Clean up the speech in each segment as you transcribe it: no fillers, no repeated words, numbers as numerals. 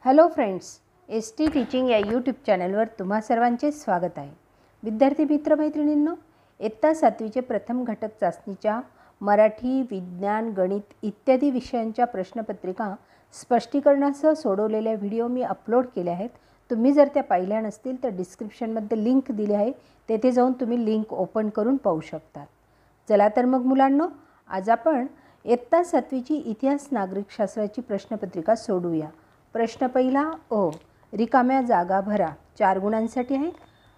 Hello friends, S T teaching या YouTube चॅनलवर तुम्हा सर्वांचे स्वागत आहे. विद्यार्थी मित्रमैत्रिणींनो, इयत्ता 7वीचे प्रथम घटक चाचणीच्या मराठी, विज्ञान, गणित इत्यादी विषयांच्या प्रश्नपत्रिका स्पष्टीकरणासह सोडवलेल्या व्हिडिओ मी अपलोड केले आहेत. तुम्ही जर त्या पाहिल्या नसतील तर डिस्क्रिप्शनमध्ये लिंक दिली आहे, तेथे जाऊन तुम्ही लिंक ओपन करून पाहू शकता. चला तर मग मुलांनो, आज आपण इयत्ता 7वीची इतिहास नागरिकशास्त्राची प्रश्नपत्रिका सोडवूया. प्रश्न पहिला रिकाम्या जागा भरा. 4 गुणांसाठी आहे.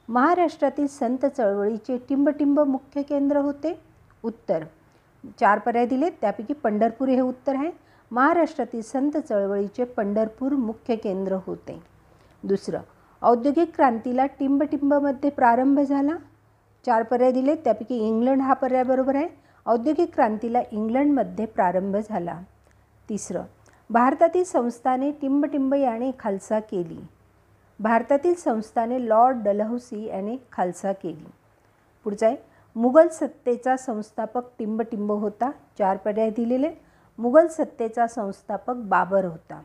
महाराष्ट्रातील संत चळवळीचे टिंबटिंब मुख्य केंद्र होते. उत्तर 4 पर्याय दिलेत, त्यापैकी पंढरपूर हे उत्तर आहे. महाराष्ट्रातील संत चळवळीचे पंढरपूर मुख्य केंद्र होते. दुसरं, औद्योगिक क्रांतीला टिंबटिंबमध्ये प्रारंभ झाला. 4 पर्याय दिलेत, त्यापैकी इंग्लंड हा पर्याय बरोबर आहे. औद्योगिक क्रांतीला इंग्लंडमध्ये प्रारंभ झाला. तिसरं, भारतातील संस्थाने टिंबटिंब याने खालसा केली. भारतातील संस्थाने लॉर्ड डलहौसी याने खालसा केली. पुढचा आहे, मुघल सत्तेचा संस्थापक टिंबटिंब होता. 4 पर्याय दिलेले. मुघल सत्तेचा संस्थापक बाबर होता.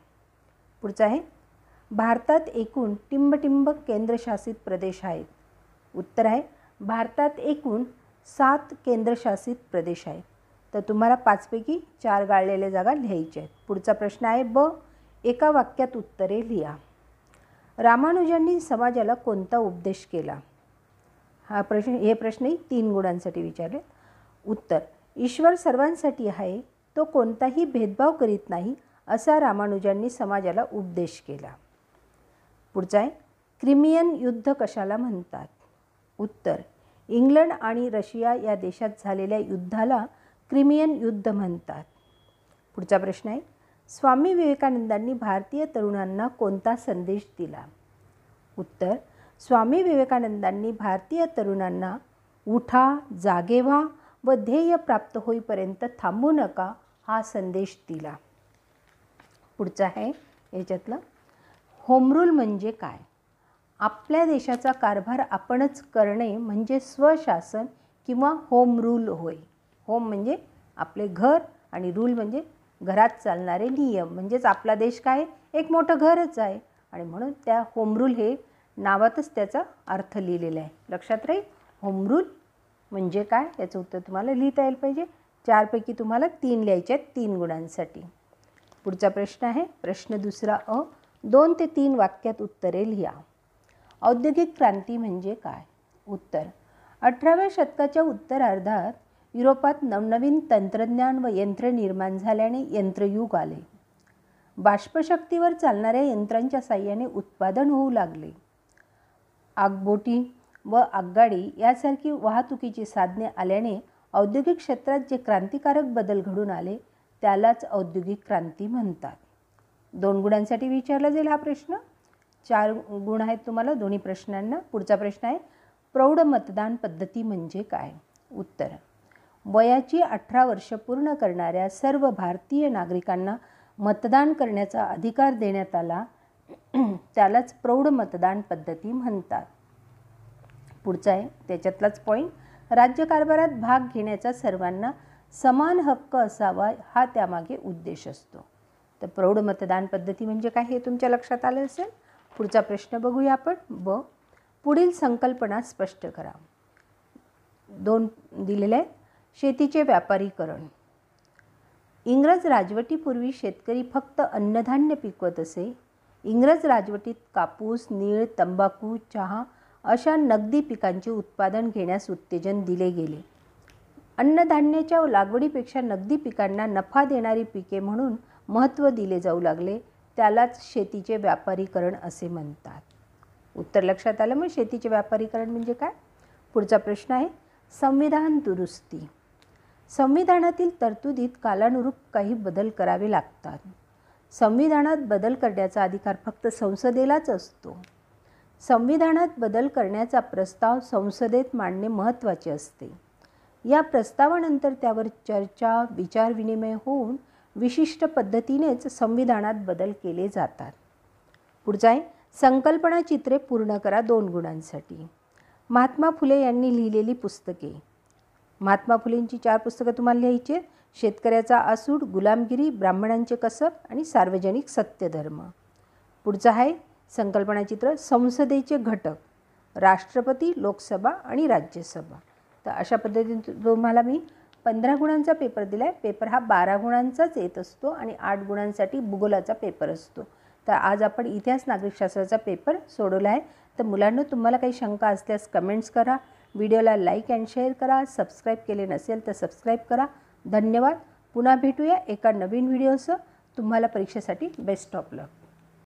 पुढचा आहे, भारतात एकूण टिंबटिंब केंद्रशासित प्रदेश आहेत. उत्तर आहे, भारतात एकूण 7 केंद्रशासित प्रदेश आहेत. तर तुम्हाला 5 पैकी 4 गाळलेल्या जागा लिहायच्या आहेत. पुढचा प्रश्न आहे एका वाक्यात उत्तरे लिहा. रामानुजांनी समाजाला कोणता उपदेश केला? हे प्रश्नही 3 गुणांसाठी विचारले. उत्तर, ईश्वर सर्वांसाठी आहे, तो कोणताही भेदभाव करीत नाही, असा रामानुजांनी समाजाला उपदेश केला. पुढचा आहे, क्रिमियन युद्ध कशाला म्हणतात? उत्तर, इंग्लंड आणि रशिया या देशात झालेल्या युद्धाला क्रिमियन युद्ध म्हणतात. पुढचा प्रश्न आहे, स्वामी विवेकानंदांनी भारतीय तरुणांना कोणता संदेश दिला? उत्तर, स्वामी विवेकानंदांनी भारतीय तरुणांना उठा, जागे व्हा व ध्येय प्राप्त होईपर्यंत थांबू नका हा संदेश दिला. पुढचा आहे याच्यातलं, होम रूल म्हणजे काय? आपल्या देशाचा कारभार आपणच करणे म्हणजे स्वशासन किंवा होम रूल होय. होम म्हणजे आपले घर आणि रूल म्हणजे घरात चालणारे नियम. म्हणजेच आपला देश काय आहे? एक मोठं घरच आहे आणि म्हणून त्या होम रूल हे नावातच त्याचा अर्थ लिहिलेला आहे. लक्षात राहील, होम रूल म्हणजे काय याचं उत्तर तुम्हाला लिहिता यायला पाहिजे. 4 पैकी तुम्हाला 3 लिहायचे आहेत 3 गुणांसाठी. पुढचा प्रश्न आहे प्रश्न दुसरा 2 ते 3 वाक्यात उत्तरे लिहा. औद्योगिक क्रांती म्हणजे काय? उत्तर, 18व्या शतकाच्या उत्तरार्धात युरोपात नवनवीन तंत्रज्ञान व यंत्र निर्माण झाल्याने यंत्रयुग आले. बाष्पशक्तीवर चालणाऱ्या यंत्रांच्या साहाय्याने उत्पादन होऊ लागले. आगबोटी व आगगाडी यासारखी वाहतुकीची साधने आल्याने औद्योगिक क्षेत्रात जे क्रांतिकारक बदल घडून आले त्यालाच औद्योगिक क्रांती म्हणतात. 2 गुणांसाठी विचारला जाईल हा प्रश्न. 4 गुण आहेत तुम्हाला दोन्ही प्रश्नांना. पुढचा प्रश्न आहे, प्रौढ मतदान पद्धती म्हणजे काय? उत्तर, वयाची 18 वर्ष पूर्ण करणाऱ्या सर्व भारतीय नागरिकांना मतदान करण्याचा अधिकार देण्यात आला, त्यालाच प्रौढ मतदान पद्धती म्हणतात. पुढचा आहे त्याच्यातलाच पॉईंट, राज्यकारभारात भाग घेण्याचा सर्वांना समान हक्क असावा हा त्यामागे उद्देश असतो. तर प्रौढ मतदान पद्धती म्हणजे काय हे तुमच्या लक्षात आलं असेल. पुढचा प्रश्न बघूया आपण. पुढील संकल्पना स्पष्ट करा. 2 दिलेले आहेत. शेतीचे व्यापारीकरण. इंग्रज राजवटीपूर्वी शेतकरी फक्त अन्नधान्य पिकवत असे. इंग्रज राजवटीत कापूस, नीळ, तंबाखू, चहा अशा नगदी पिकांचे उत्पादन घेण्यास उत्तेजन दिले गेले. अन्नधान्याच्या लागवडीपेक्षा नगदी पिकांना नफा देणारी पिके म्हणून महत्त्व दिले जाऊ लागले. त्यालाच शेतीचे व्यापारीकरण असे म्हणतात. उत्तर लक्षात आलं. मग शेतीचे व्यापारीकरण म्हणजे काय? पुढचा प्रश्न आहे, संविधान दुरुस्ती. संविधानातील तरतुदीत कालानुरूप काही बदल करावे लागतात. संविधानात बदल करण्याचा अधिकार फक्त संसदेलाच असतो. संविधानात बदल करण्याचा प्रस्ताव संसदेत मांडणे महत्त्वाचे असते. या प्रस्तावानंतर त्यावर चर्चा, विचारविनिमय होऊन विशिष्ट पद्धतीनेच संविधानात बदल केले जातात. पुढचा आहे, संकल्पना चित्रे पूर्ण करा. 2 गुणांसाठी. महात्मा फुले यांनी लिहिलेली पुस्तके. महात्मा फुलेंची 4 पुस्तकं तुम्हाला लिहायची आहेत. शेतकऱ्याचा आसूड, गुलामगिरी, ब्राह्मणांचे कसब आणि सार्वजनिक सत्यधर्म. पुढचं आहे संकल्पनाचित्र संसदेचे घटक, राष्ट्रपती, लोकसभा आणि राज्यसभा. तर अशा पद्धतीने तुम्हाला मी 15 गुणांचा पेपर दिला आहे. पेपर हा 12 गुणांचाच येत असतो आणि 8 गुणांसाठी भूगोलाचा पेपर असतो. तर आज आपण इतिहास नागरिकशास्त्राचा पेपर सोडवला आहे. तर मुलांनो, तुम्हाला काही शंका असल्यास कमेंट्स करा, व्हिडिओला लाईक अँड शेअर करा, सबस्क्राईब केले नसेल तर सबस्क्राईब करा. धन्यवाद. पुन्हा भेटूया एका नवीन व्हिडिओसह. तुम्हाला परीक्षेसाठी बेस्ट ऑफ लक.